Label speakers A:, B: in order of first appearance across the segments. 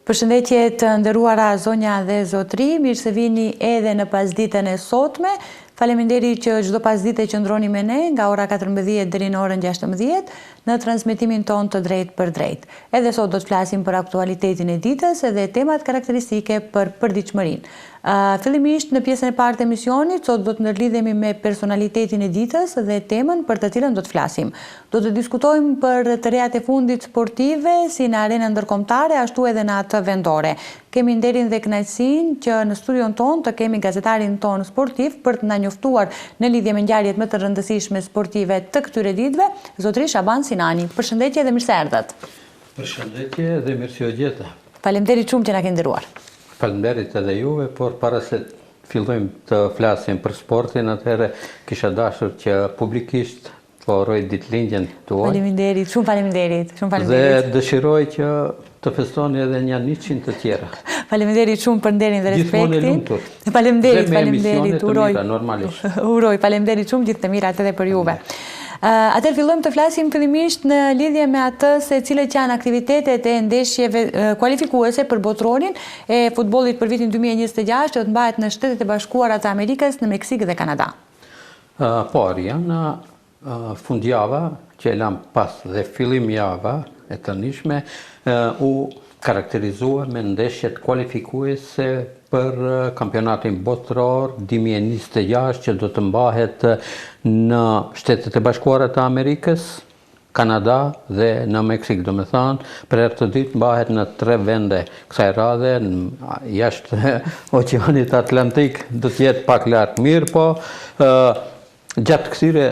A: Përshëndetje të nderuara zonja dhe zotri, mirë se vini edhe në pasditën e sotme. Faleminderit që çdo pasdite qëndroni me ne nga ora 14 deri në orën 16 në transmetimin ton të drejt për drejt. Edhe sot do të flasim për aktualitetin e ditës edhe temat karakteristike për përditshmërinë. Fillimisht në pjesën e parë të emisionit, sot do të ndërlidhemi me personalitetin e ditës dhe temën për të cilën do të flasim. Do të diskutojmë për të rejat e fundit sportive, si në arenën ndërkombëtare, ashtu edhe në atë vendore. Kemi nderin dhe kënaqësinë që në studion ton të kemi gazetarin ton sportiv për të na njoftuar në lidhje me ngjarjet më të rëndësishme sportive të këtyre ditëve, zotri Shaban Sinani. Përshëndetje dhe mirëseardhët.
B: Përshëndetje dhe mirësejgjeta.
A: Faleminderit shumë që na keni nderuar.
B: Faleminderit edhe juve, por para se fillojmë të flasim për sportin, atëherë kisha dashur që publikisht të uroj ditëlindjen tuaj.
A: Faleminderit, shumë faleminderit.
B: Dhe dëshiroj që të festoni edhe një 100 të tjera.
A: Faleminderit shumë për nderin dhe respektin.
B: Gjithmonë e lumtur.
A: Faleminderit, uroj.
B: Normalisht.
A: Uroj, faleminderit shumë, gjithë të mirat edhe për juve. Atëherë fillojmë të flasim fillimisht në lidhje me atë se cilat janë aktivitetet e ndeshjeve kualifikuese për botrorin e futbollit për vitin 2026 që do të mbahet në Shtetet e Bashkuara të Amerikës, në Meksik dhe Kanada.
B: Por janë fundjava që e lam pas dhe fillim java e të nishme u karakterizua me ndeshjet kualifikuese për kampionatin botror 2026 që do të mbahet në Shtetet e Bashkuara të Amerikës, Kanada dhe në Meksik, do me thanë, për herë të ditë mbahet në 3 vende kësaj radhe, jashtë Oqeanit Atlantik do të jetë pak lartë mirë, po gjatë këtyre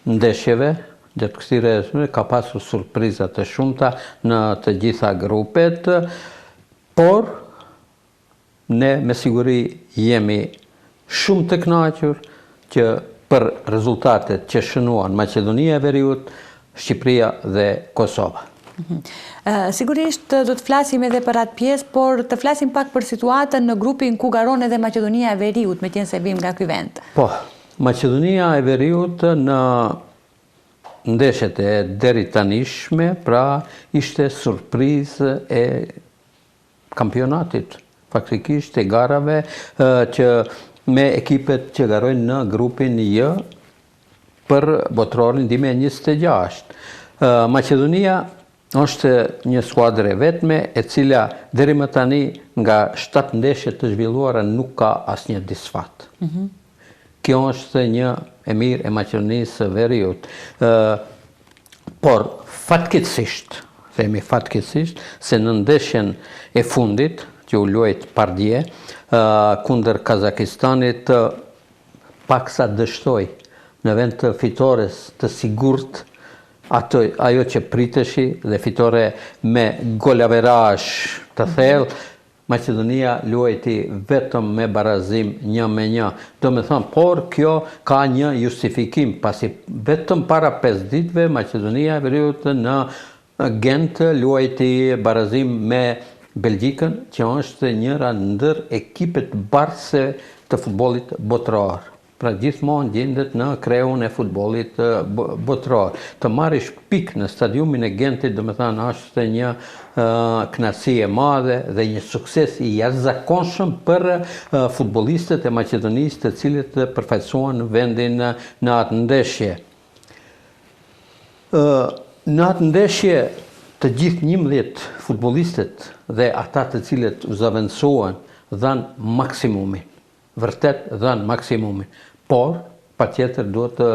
B: ndeshjeve, gjatë këtyre ka pasur surprizat të shumta në të gjitha grupet, por ne me siguri jemi shumë të kënaqur që për rezultatet që shënuan Maqedonia e Veriut, Shqipëria dhe Kosova.
A: Sigurisht do të flasim edhe për atë pjesë, por të flasim pak për situatën në grupin ku garon edhe Maqedonia e Veriut, me qenë se vim nga ky vend.
B: Po, Maqedonia e Veriut në ndeshjet e deri tanishme, pra ishte surprizë e kampionatit, faktikisht e garave që me ekipet që garojnë në grupin J për botrorin 2026. Maqedonia është një skuadër e vetme e cila deri më tani nga 7 ndeshje të zhvilluara nuk ka asnjë disfat. Kjo është një e mirë e Maqedonisë së Veriut. Por fatkeqësisht, themi fatkeqësisht, se në ndeshjen e fundit që u luajt pardje kundër Kazakistanit paksa dështoi në vend të fitores të sigurt ajo që priteshi dhe fitore me golaverazh të thellë. Maqedonia luajti vetëm me barazim 1-1. Do me thënë, por kjo ka një justifikim, pasi vetëm para 5 ditëve Maqedonia e Veriut në Gent luajti barazim me Belgjikën, që është njëra ndër ekipet bardhëse të futbollit botror. Pra gjithmonë gjendet në kreun e futbollit botror. Të marrish pikë në stadiumin e Gentit, do me thënë, është një kënaqësi e madhe dhe një sukses i jashtëzakonshëm për futbollistët e Maqedonisë të cilët përfaqësuan vendin në atë ndeshje. Në atë ndeshje të gjithë 11 futbollistët dhe ata të cilët u zavendësuan dhanë maksimumin. Vërtet dhanë maksimumin. Por, patjetër duhet të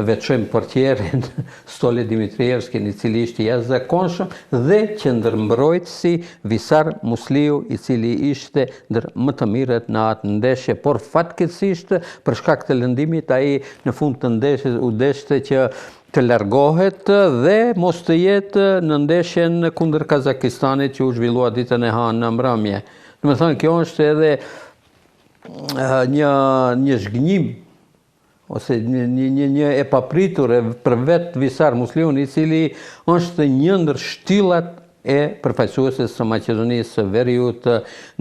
B: veçojmë portierin Stole Dimitrievskin, i cili ishte jashtëzakonshëm, dhe qendërmbrojtësi Visar Musliu, i cili ishte ndër më të mirët në atë ndeshje, por fatkeqësisht për shkak të lëndimit ai në fund të ndeshjes u deshte që të largohet dhe mos të jetë në ndeshjen kundër Kazakistanit që u zhvillua ditën e hënë në mbrëmje. Do të thënë, kjo është edhe një zhgënjim ose një e papritur për vetë Visar Musliun, i cili është një ndër shtyllat e përfaqësueses së Maqedonisë së Veriut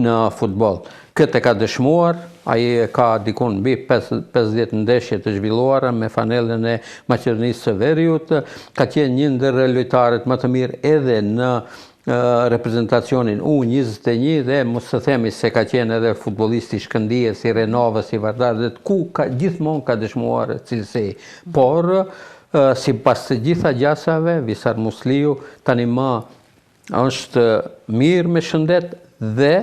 B: në futboll. Këtë e ka dëshmuar, ai ka dikun mbi 50 ndeshje të zhvilluara me fanellën e Maqedonisë së Veriut, ka qenë një ndër lojtarët më të mirë edhe në reprezentacionin U21 dhe mos të themi se ka qenë edhe futbollisti shkëndije si Renova, si Vardar, dhe ku gjithmonë ka dëshmuar cilësi. Por, sipas të gjitha gjasave, Visar Musliu tani më është mirë me shëndet dhe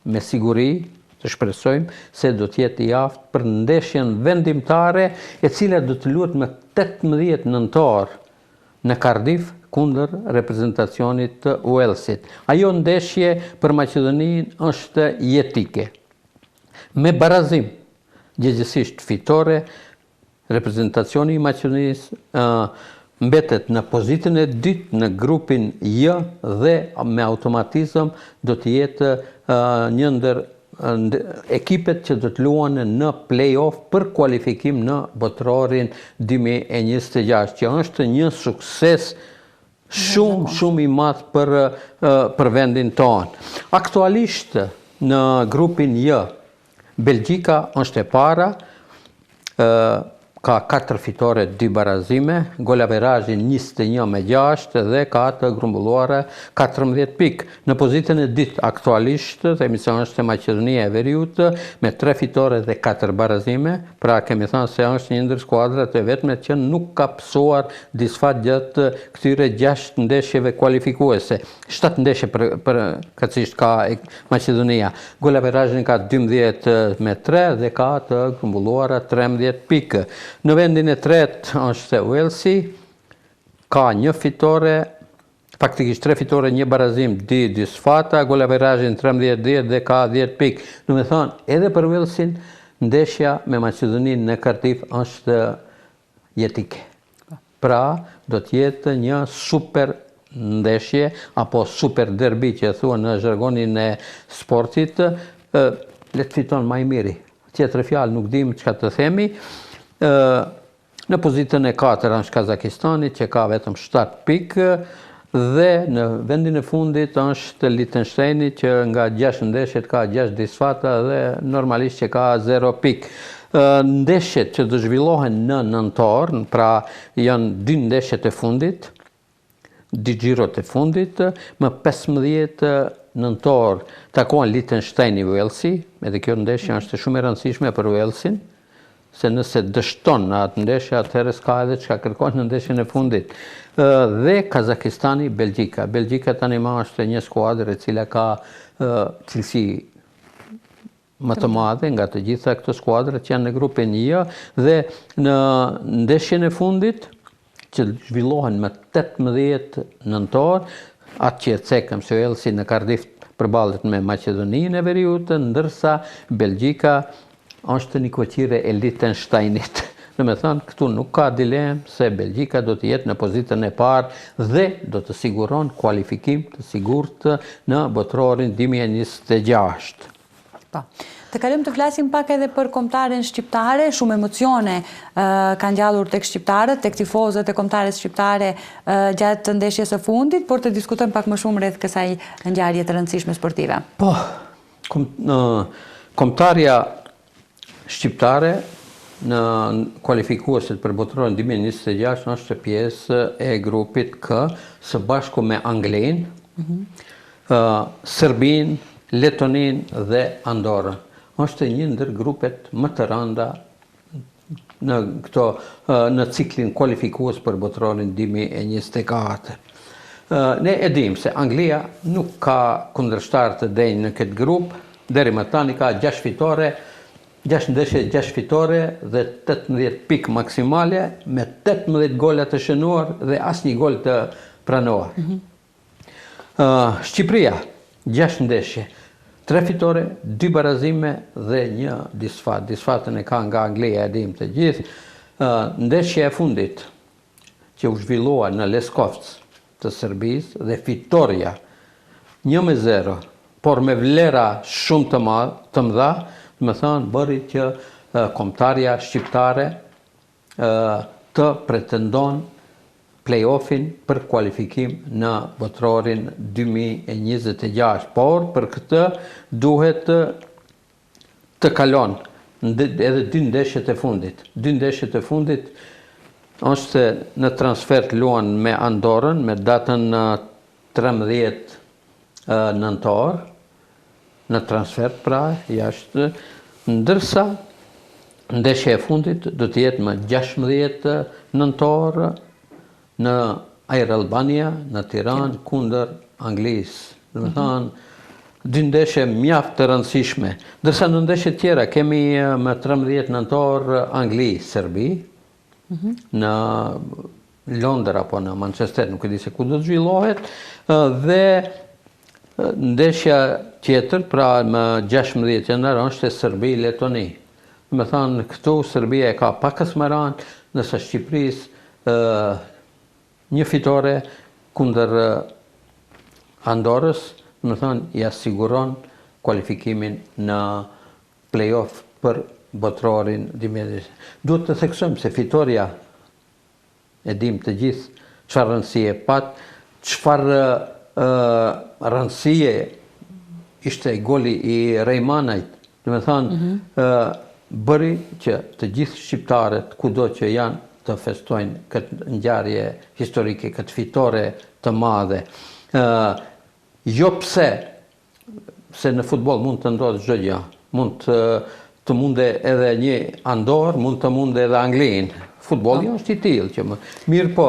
B: me siguri të shpresojmë se do të jetë i aftë për ndeshjen vendimtare e cila do të luhet më 18 nëntor në Cardiff kundër reprezentacionit të Walesit. Ajo ndeshje për Maqedoninë është jetike. Me barazim, gjithsesi fitore, reprezentacioni i Maqedonisë mbetet në pozitën e dytë në grupin J dhe me automatizëm do të jetë një ndër ekipet që do të luajnë në play-off për kualifikim në botrorin 2026, që është një sukses shumë i madh për vendin tonë. Aktualisht në grupin J, Belgjika është e para, ka 4 fitore, 2 barazime, golaverazhin 21-6 dhe ka të grumbulluara 14 pikë. Në pozitën e dytë aktualisht, themi se është Maqedonia e Veriut me 3 fitore dhe 4 barazime, pra kemi thënë se është një ndër skuadrat e vetme që nuk ka pësuar disfat gjatë këtyre 6 ndeshjeve kualifikuese. 7 ndeshje përkatësisht ka Maqedonia. Golaverazhin ka 12-3 dhe ka të grumbulluara 13 pikë. Në vendin e tretë është Walesi, ka 1 fitore, faktikisht 3 fitore, 1 barazim, 2 disfata, golaverazhin 13-10 dhe ka 10 pikë. Do të thonë, edhe për Walesin, ndeshja me Maqedoninë në Cardiff është jetike. Pra, do të jetë një super ndeshje, apo super derbi që thua në zhargonin e sportit, le të fiton më i miri. Tjetër fjalë nuk dim çka të themi. Në pozitën e 4 është Kazakistani që ka vetëm 7 pikë dhe në vendin e fundit është Liechtensteini që nga 6 ndeshjet ka 6 disfata dhe normalisht që ka 0 pikë. Ndeshjet që do zhvillohen në nëntor, pra janë 2 ndeshjet e fundit, 2 xhirot e fundit, më 15 nëntor takohen Liechtensteini Walesi, edhe kjo ndeshje është shumë e rëndësishme për Walesin, se nëse dështon në atë ndeshje, atëherë s'ka edhe çka kërkon në ndeshjen e fundit. Dhe Kazakistani, Belgjika. Belgjika tani më është një skuadër e cila ka cilësi më të madhe nga të gjitha këto skuadrat që janë në grupin J dhe në ndeshjen e fundit që zhvillohen më 18 nëntor, atë që e cekëm se Walesi në Cardiff përballet me Maqedoninë e Veriut, ndërsa Belgjika është një koqire e Liechtensteinit. Në me thënë, këtu nuk ka dilemë se Belgjika do të jetë në pozitën e parë dhe do të siguron kualifikim të sigurt në botrorin 2026.
A: Të kalim të flasim pak edhe për kombëtaren shqiptare, shumë emocione kanë ngjallur tek shqiptarët, tek tifozët e kombëtares shqiptare gjatë ndeshjes së fundit, por të diskutojmë pak më shumë rreth kësaj ngjarje të rëndësishme sportive.
B: Po, kombëtarja shqiptare në kualifikuesit për botrorin 2026 është pjesë e grupit K së bashku me Anglinë, Serbinë, Letoninë dhe Andorrën. Është një ndër grupet më të rënda në ciklin kualifikues për botrorin 2024. Ne e dim se Anglia nuk ka kundërshtar të denjë në këtë grup, deri më tani ka 6 fitore, 6 ndeshje, 6 fitore dhe 18 pikë maksimale me 18 gola të shënuar dhe asnjë gol të pranuar. Shqipëria, 6 ndeshje, 3 fitore, 2 barazime dhe 1 disfat. Disfatën e ka nga Anglia, e dim të gjithë. Ndeshja e fundit që u zhvillua në Leskovec të Serbisë dhe fitoria 1-0, por me vlera shumë të mëdha, më thënë bëri që kombëtarja shqiptare të pretendon play-offin për kualifikim në botrorin 2026. Por për këtë duhet të kalon edhe 2 ndeshjet e fundit. 2 ndeshjet e fundit është në transfer të luan me Andorrën me datën 13 nëntor, në transfer pra, jashtë, ndërsa ndeshja e fundit do të jetë më 16 nëntor në Air Albania, në Tiranë, kundër Anglisë. Do të thonë, dy ndeshje mjaft të rëndësishme. Ndërsa në ndeshje tjera kemi më 13 nëntor Angli, Serbi, në Londër apo në Manchester, nuk e di se ku do të zhvillohet, dhe ndeshja tjetër, pra më 16 janar, është e Serbi-Letoni. Me thënë, këtu Serbia e ka pakës më ranë, nësa Shqipërisë një fitore kundër Andorës, me thënë, ja siguron kualifikimin në play-off për botrorin 2020. Duhet të theksojmë se fitoria e dim të gjithë çfarë rëndësie pat, çfarë rëndësie ishte goli i Rejmanajt. Do të thonë, bëri që të gjithë shqiptarët, kudo që janë, të festojnë këtë ngjarje historike, këtë fitore të madhe. Jo pse, se në futboll mund të ndodhë çdo gjë, mund të munde edhe një Andorë, mund të munde edhe Anglinë. Futbolli është i tillë që mirë po,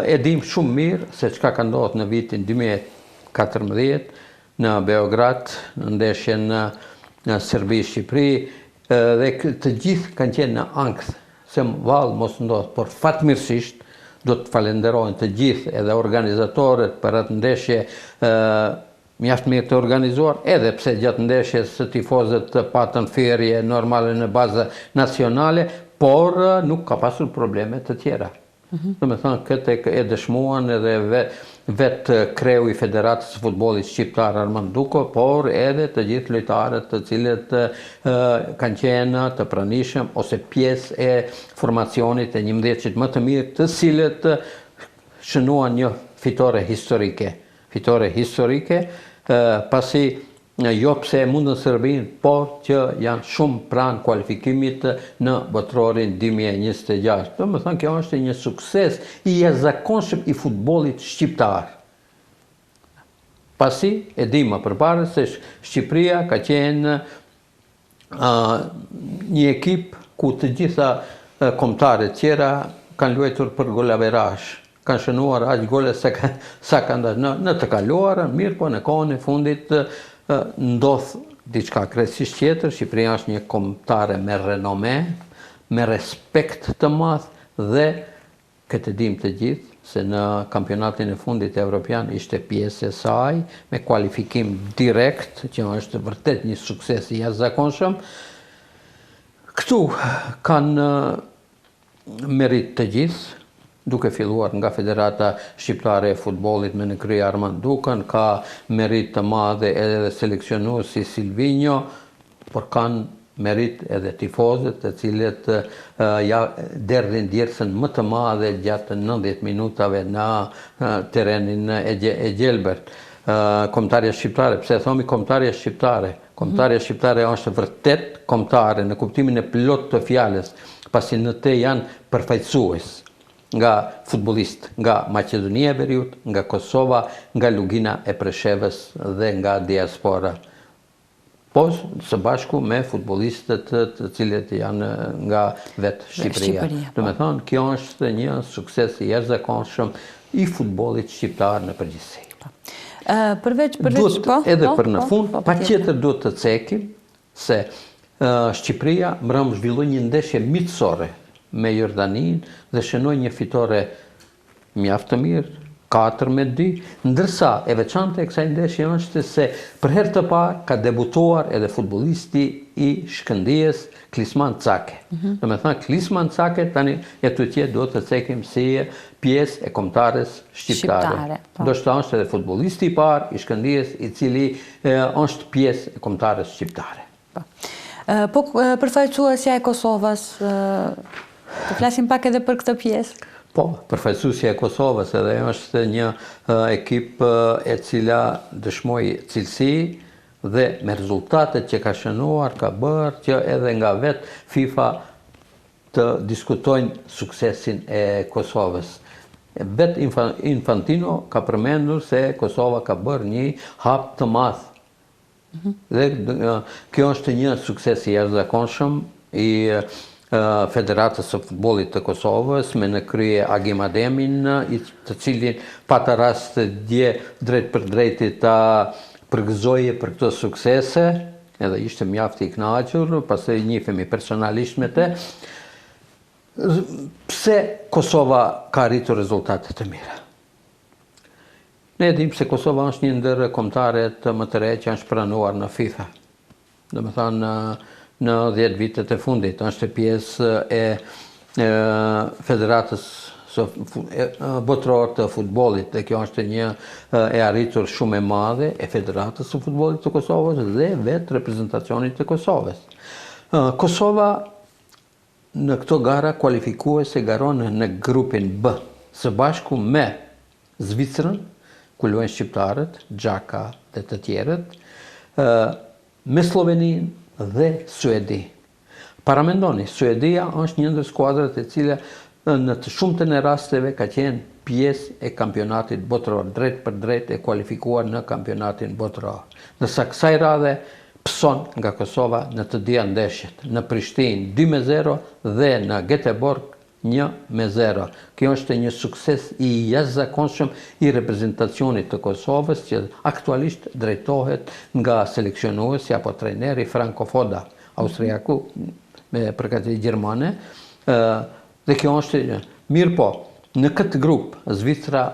B: e dim shumë mirë se çka ka ndodhur në vitin 2014 në Beograd, në ndeshjen në Serbi-Shqipëri, dhe të gjithë kanë qenë në ankth se vallë mos ndodh, por fatmirësisht do të falenderojnë të gjithë edhe organizatorët për atë ndeshje mjaft mirë të organizuar, edhe pse gjatë ndeshjes tifozët patën ferje normale në bazë nacionale, por nuk ka pasur probleme të tjera. Do me thënë, këtë e dëshmuan edhe vetë kreu i Federatës së Futbollit Shqiptar Armand Duko, por edhe të gjithë lojtarët të cilët kanë qenë të pranishëm ose pjesë e formacionit e 11-shit më të mirë, të cilët shënuan një fitore historike. Fitore historike, pasi jo pse mundën Serbinë, por që janë shumë pranë kualifikimit në botrorin 2026. Do me thënë, kjo është një sukses i jashtëzakonshëm i futbollit shqiptar. Pasi e di më përpara se Shqipëria ka qenë një ekip ku të gjitha kombëtarët tjera kanë luajtur për golaverazh. Kanë shënuar aq gole sa kanë në të kaluarën, mirë po në kohën e fundit ndodh diçka krejtësisht tjetër. Shqipëria është një kombëtare me renome, me respekt të madh dhe këtë dim të gjithë se në kampionatin e fundit evropian ishte pjesë e saj me kualifikim direkt, që është vërtet një sukses i jashtëzakonshëm. Këtu kanë merit të gjithë, duke filluar nga Federata Shqiptare e Futbollit me në krye Armand Dukën, ka merit të madhe edhe seleksionuesi Silvinjo, por kanë merit edhe tifozët, të cilët derdhin djersën më të madhe gjatë 90 minutave në terenin e Gjelbert. Kombëtarja shqiptare, pse thomi kombëtarja shqiptare? Kombëtarja shqiptare është vërtet kombëtare në kuptimin e plot të fjalës, pasi në te janë përfaqësues nga futbolist nga Maqedonia e Veriut, nga Kosova, nga Lugina e Preshevës dhe nga diaspora. Po së bashku me futbolistët të cilët janë nga vetë Shqipëria. Do me thonë, kjo është një sukses i jashtëzakonshëm i futbollit shqiptar në përgjithësi. Edhe për në fund, patjetër duhet të cekim se Shqipëria mbrëm zhvilloi një ndeshje miqësore me Jordanin dhe shënoi një fitore mjaft të mirë, 4-2, ndërsa e veçante e kësaj ndeshje është se për herë të parë ka debutuar edhe futbollisti i Shkëndijës, Klisman Cake. Do me thënë, Klisman Cake tani etutje duhet të cekim si pjesë e kombëtares shqiptare. Do shta është edhe futbollisti i parë i Shkëndijës i cili është pjesë e kombëtares shqiptare.
A: Po përfaqësuesja e Kosovës, të flasim pak edhe për këtë pjesë?
B: Po, përfaqësuesja e Kosovës edhe është një ekip e cila dëshmoi cilësi dhe me rezultatet që ka shënuar ka bërë që edhe nga vetë FIFA të diskutojnë suksesin e Kosovës. Vetë Infantino ka përmendur se Kosova ka bërë një hap të madh. Dhe kjo është një sukses i jashtëzakonshëm i Federatës së Futbollit të Kosovës me në krye Agim Ademin, të cilin pata rast dje drejt për drejti ta përgëzoje për këto suksese, edhe ishte mjaft i kënaqur, pastaj njihemi personalisht me të. Pse Kosova ka arritur rezultate të mira? Ne dim se Kosova është një ndër kombëtaret më të re që është pranuar në FIFA. Domethënë në 10 vitet e fundit është pjesë e Federatës botërore të futbollit, dhe kjo është një e arritur shumë e madhe e Federatës së futbollit të Kosovës dhe vetë reprezentacionit të Kosovës. Kosova në këto gara kualifikuese garon në grupin B, së bashku me Zvicrën, ku luajnë shqiptarët, Xhaka dhe të tjerët, me Sloveninë dhe Suedi. Paramendoni, Suedia është një ndër skuadrat e cila në të shumtën e rasteve ka qenë pjesë e kampionatit botëror, drejt për drejt e kualifikuar në kampionatin botëror. Ndërsa kësaj radhe pëson nga Kosova në të dia ndeshjet, në Prishtinë 2-0 dhe në Göteborg 1-0. Kjo është një sukses i jashtëzakonshëm i reprezentacionit të Kosovës, që aktualisht drejtohet nga seleksionuesi apo trajneri Franco Foda, austriaku me përgatitje gjermane. Dhe kjo është mirë, po në këtë grup Zvicra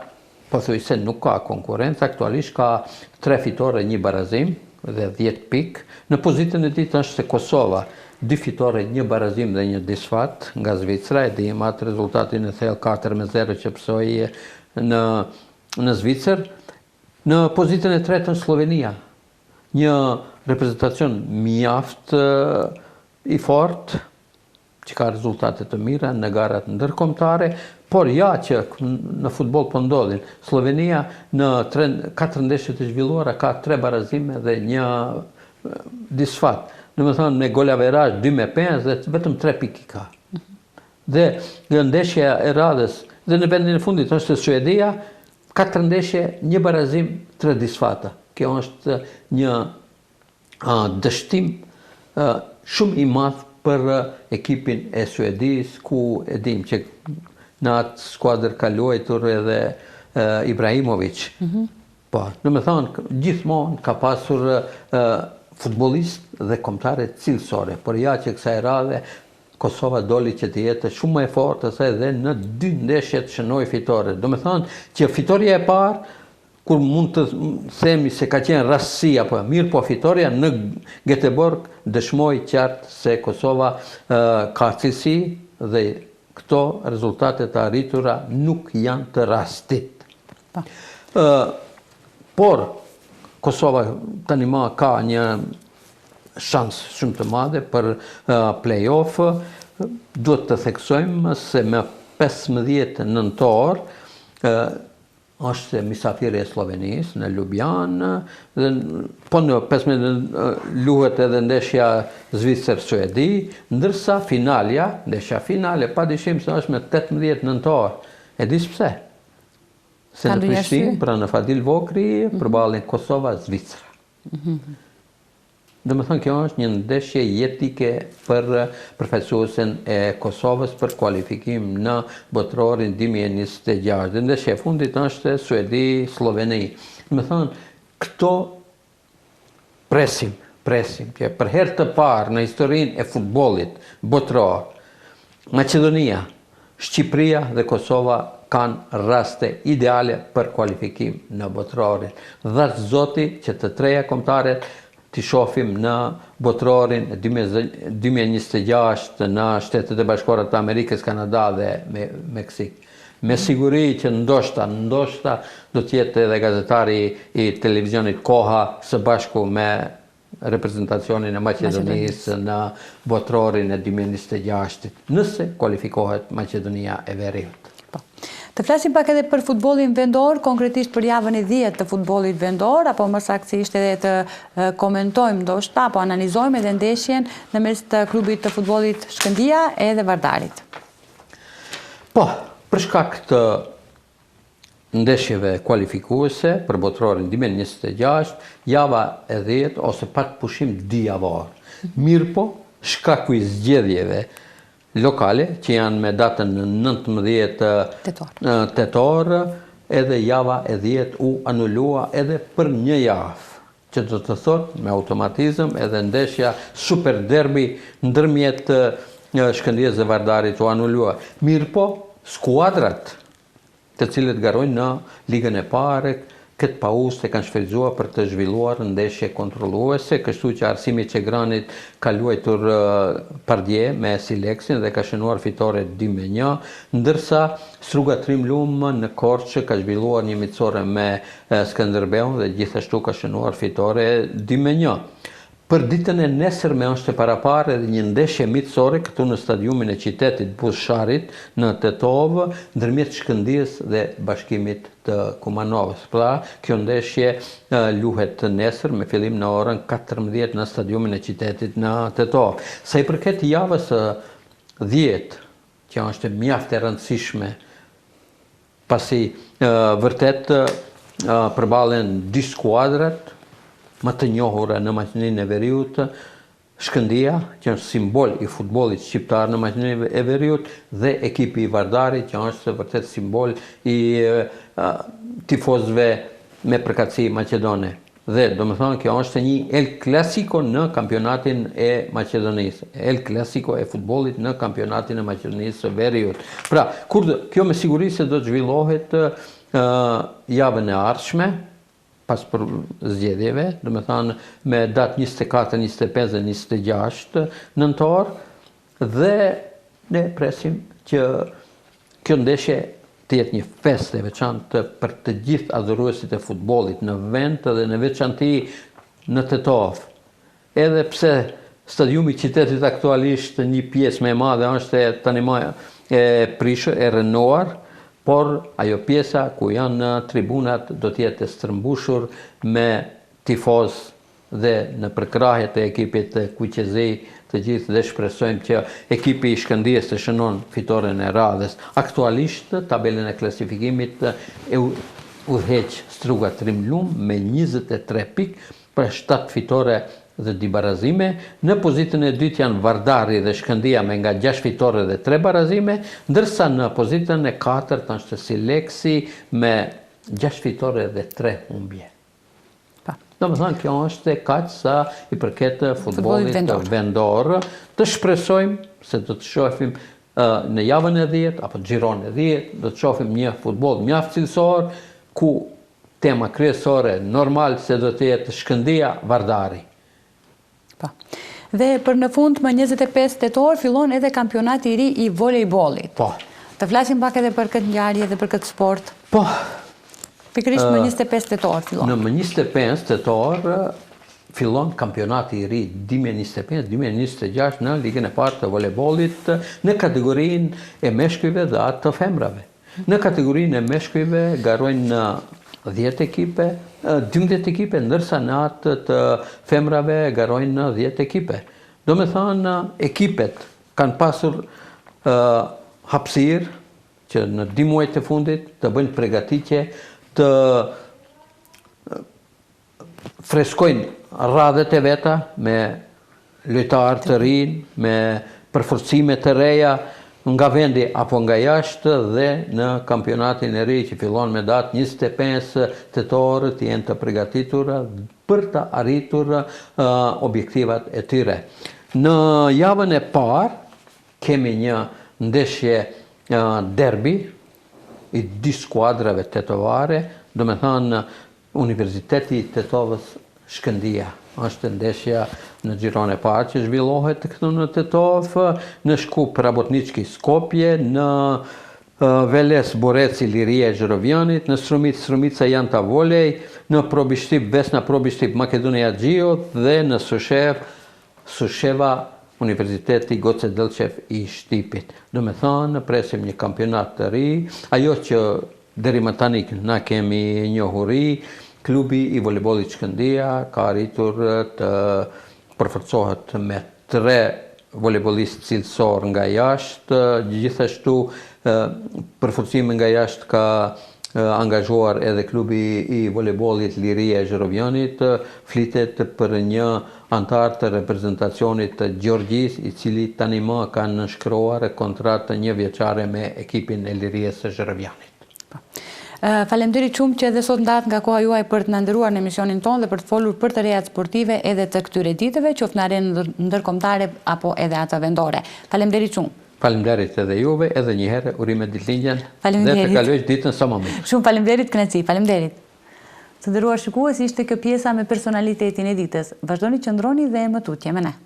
B: pothuajse nuk ka konkurrencë, aktualisht ka 3 fitore, 1 barazim dhe 10 pikë. Në pozitën e dytë është Kosova, 2 fitore, 1 barazim dhe 1 disfat nga Zvicra, e dim atë rezultatin e thellë 4-0 që pësoi në Zvicër. Në pozitën e tretë është Slovenia, një reprezentacion mjaft i fortë, që ka rezultate të mira në garat ndërkombëtare, por ja që në futboll po ndodhin. Slovenia në 4 ndeshje të zhvilluara ka 3 barazime dhe 1 disfat. Domethënë me golaverazh 2-5 dhe vetëm 3 pikë ka. Dhe nga ndeshja e radhës dhe në vendin e fundit është Suedia, 4 ndeshje, 1 barazim, 3 disfata. Kjo është një dështim shumë i madh për ekipin e Suedis, ku e dim që në atë skuadër ka luajtur edhe Ibrahimović. Po, domethënë gjithmonë ka pasur futbollist dhe kombëtare cilësore, por ja që kësaj radhe Kosova doli që të jetë shumë më e fortë se edhe në 2 ndeshjet shënoi fitore. Domethënë që fitoria e parë, kur mund të themi se ka qenë rastësi apo mirë, po fitoria në Göteborg dëshmoi qartë se Kosova ka cilësi dhe këto rezultate të arritura nuk janë të rastit. Por Kosova tani më ka një shans shumë të madhe për play-off. Duhet të theksojmë se me 15 nëntor është misafiri e Slovenisë në Ljubljanë, dhe po në 15 luhet edhe ndeshja Zvicër-Suedi, ndërsa ndeshja finale padyshim se është me 18 nëntor. E dis pse? Se në Prishtinë, pra në Fadil Vokri, përballin Kosova-Zvicra. Domethënë kjo është një ndeshje jetike për përfaqësuesen e Kosovës për kualifikim në botrorin 2026. Dhe ndeshja e fundit është Suedi-Sloveni. Domethënë këto presim që për herë të parë në historinë e futbollit botror, Maqedonia, Shqipëria dhe Kosova kanë raste ideale për kualifikim në botrorin. Dhatë Zoti që të treja kombëtaret t'i shohim në botrorin 2026 në Shtetet e Bashkuara të Amerikës, Kanada dhe Meksik. Me siguri që ndoshta do t'jetë edhe gazetari i televizionit Koha së bashku me reprezentacionin e Maqedonisë në botrorin e 2026, nëse kualifikohet Maqedonia e Veriut.
A: Të flasim pak edhe për futbollin vendor, konkretisht për javën e 10 të futbollit vendor, apo më saktësisht edhe të komentojmë ndoshta apo analizojmë edhe ndeshjen në mes të klubit të futbollit Shkëndija edhe Vardarit.
B: Po, për shkak të ndeshjeve kualifikuese për botrorin 2026, java e 10 ose pat pushim dijavar. Mirë po, shkaku i zgjedhjeve lokale, që janë me datën 19 tetor, edhe java e 10 u anullua edhe për një javë. Që do të thot, me automatizëm, edhe ndeshja super derbi ndërmjet Shkëndijës dhe Vardarit u anullua. Mirë po, skuadrat të cilët garojnë në ligën e pare, këtë pauzë të kanë shfrytzuar për të zhvilluar ndeshje kontrolluese, kështu që Arsimi Çegranit ka luajtur pardje me Sileksin dhe ka shënuar fitore 2-1, ndërsa Struga Trimlum në Korçë ka zhvilluar një miqësore me Skënderbeun dhe gjithashtu ka shënuar fitore 2-1. Për ditën e nesërme është e parapare dhe një ndeshje miqësore këtu në stadiumin e qytetit Bushasharit në Tetov, ndërmjet Shkëndijës dhe Bashkimit të Kumanovës. Pra, kjo ndeshje luhet nesër me fillim në orën 14 në stadiumin e qytetit në Tetov. Sa i përket javës 10, që është mjaft e rëndësishme, pasi vërtet përballen dy skuadrat më të njohura në Maqedoninë e Veriut, Shkëndija, që është simbol i futbollit shqiptar në Maqedoninë e Veriut, dhe ekipi i Vardarit, që është vërtet simbol i tifozëve me përkatësi maqedone. Dhe do më thonë, kjo është një El Clasico në kampionatin e Maqedonisë. El Clasico e futbollit në kampionatin e Maqedonisë së Veriut. Pra, kjo me siguri se do të zhvillohet javën e ardhshme, pas për zgjedhjeve, do me thonë me datë 24, 25 dhe 26 nëntor, dhe ne presim që kjo ndeshje të jetë një festë e veçantë për të gjithë adhuruesit e futbollit në vend dhe në veçanti në Tetov. Edhe pse stadiumi i qytetit aktualisht një pjesë më e madhe është tani më e prishur, e rënuar, por ajo pjesa ku janë tribunat do të jetë strëmbushur me tifoz dhe në përkrahje të ekipit Kuqezi të gjithë, dhe shpresojmë që ekipi i Shkëndijës të shënon fitoren e radhës. Aktualisht tabelën e klasifikimit e udhëheq Struga Trimlum me 23 pikë për 7 fitore dhe 2 barazime. Në pozitën e dytë janë Vardari dhe Shkëndija me nga 6 fitore dhe 3 barazime, ndërsa në pozitën e katërt është Sileksi me 6 fitore dhe 3 humbje. Do më thënë, kjo është kaq sa i përket futbollit vendor. Të shpresojmë se do të shohim në javën e 10 apo xhiron e 10, do të shohim një futboll mjaft cilësor, ku tema kryesore normal se do të jetë Shkëndija Vardari.
A: Dhe për në fund, më 25 tetor fillon edhe kampionati i ri i volejbollit.
B: Po.
A: Të flasim pak edhe për këtë ngjarje dhe për këtë sport.
B: Po.
A: Pikërisht më 25 tetor fillon.
B: Në më 25 tetor fillon kampionati i ri 2025-2026 në ligën e parë të volejbollit në kategorinë e meshkujve dhe atë të femrave. Në kategorinë e meshkujve garojnë 10 ekipe, 12 ekipe, ndërsa në atë të femrave garojnë 10 ekipe. Do me thënë, ekipet kanë pasur hapësirë që në 2 muajt e fundit të bëjnë përgatitje, të freskojnë radhët e veta me lojtarë të rinj, me përforcime të reja nga vendi apo nga jashtë, dhe në kampionatin e ri që fillon me datë 25 tetor të jenë të përgatitur për të arritur objektivat e tyre. Në javën e parë kemi një ndeshje derbi i 2 skuadrave tetovare, do me thënë Universiteti i Tetovës Shkëndija. Është ndeshja në xhiron e parë që zhvillohet këtu në Tetov, në Shkup Rabotnički Skopje, në Veles Boreci Liria e Zhorovianit, në Strumica Janta Volej, në Probishtip Vesna Probishtip Makedonia Gjio, dhe në Susheva Universiteti Goce Delqev i Shtipit. Do me thënë, presim një kampionat të ri, ajo që deri më tani na kemi njohuri, klubi i volejbollit Shkëndija ka arritur të përforcohet me 3 volejbollistë cilësor nga jashtë, gjithashtu përforcime nga jashtë ka angazhuar edhe klubi i voleybollit Liria e Zhrovjanit, flitet për një antar të reprezentacionit të Gjorgjis, i cili tani më ka nënshkruar kontratë 1 vjeçare me ekipin e Lirisë së Zhrovjanit.
A: Faleminderit shumë që edhe sot ndat nga koha juaj për të na nderuar në emisionin tonë dhe për të folur për të rejat sportive edhe të këtyre ditëve, qoftë në arenën ndërkombëtare apo edhe ato vendore. Faleminderit shumë.
B: Faleminderit edhe juve, edhe një herë urime ditëlindjen dhe të kalojsh ditën sa më mirë.
A: Shumë faleminderit, kënaqësi, faleminderit. Të nderuar shikues, ishte kjo pjesa me personalitetin e ditës. Vazhdoni që ndroni dhe më tutje me ne.